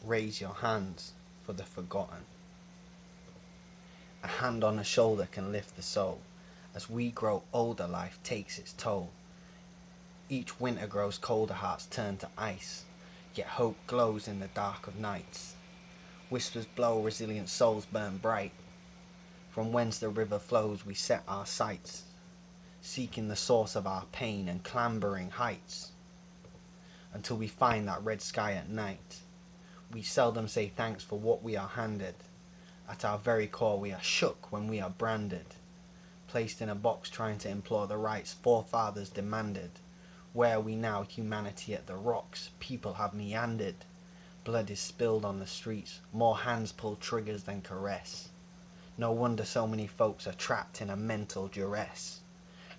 Raise your hands for the forgotten. A hand on the shoulder can lift the soul. As we grow older, life takes its toll. Each winter grows colder, hearts turn to ice, yet hope glows in the dark of nights. Whispers blow, resilient souls burn bright. From whence the river flows we set our sights, seeking the source of our pain and clambering heights, until we find that red sky at night. We seldom say thanks for what we are handed. At our very core we are shook when we are branded, placed in a box trying to implore the rights forefathers demanded. Where are we now, humanity at the rocks? People have meandered. Blood is spilled on the streets, more hands pull triggers than caress. No wonder so many folks are trapped in a mental duress.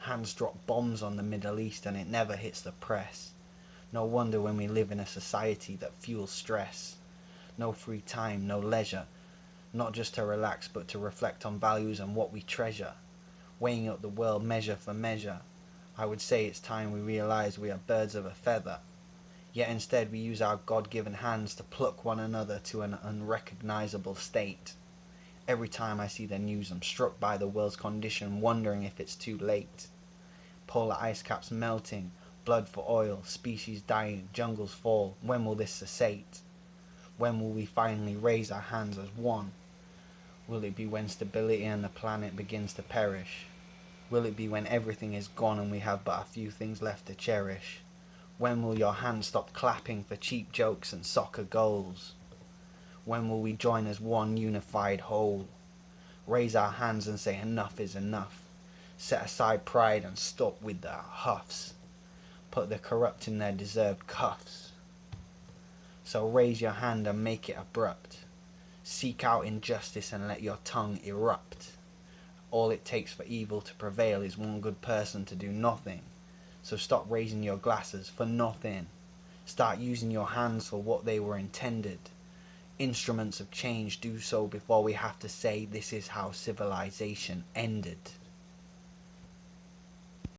Hands drop bombs on the Middle East and it never hits the press. No wonder when we live in a society that fuels stress. No free time, no leisure, not just to relax but to reflect on values and what we treasure. Weighing up the world measure for measure, I would say it's time we realize we are birds of a feather. Yet instead we use our God-given hands to pluck one another to an unrecognizable state. Every time I see the news I'm struck by the world's condition, wondering if it's too late. Polar ice caps melting, blood for oil, species dying, jungles fall. When will this cessate? When will we finally raise our hands as one? Will it be when stability and the planet begins to perish? Will it be when everything is gone and we have but a few things left to cherish? When will your hands stop clapping for cheap jokes and soccer goals? When will we join as one unified whole? Raise our hands and say enough is enough. Set aside pride and stop with the huffs. Put the corrupt in their deserved cuffs. So raise your hand and make it abrupt. Seek out injustice and let your tongue erupt. All it takes for evil to prevail is one good person to do nothing. So stop raising your glasses for nothing. Start using your hands for what they were intended. Instruments of change, do so before we have to say this is how civilization ended.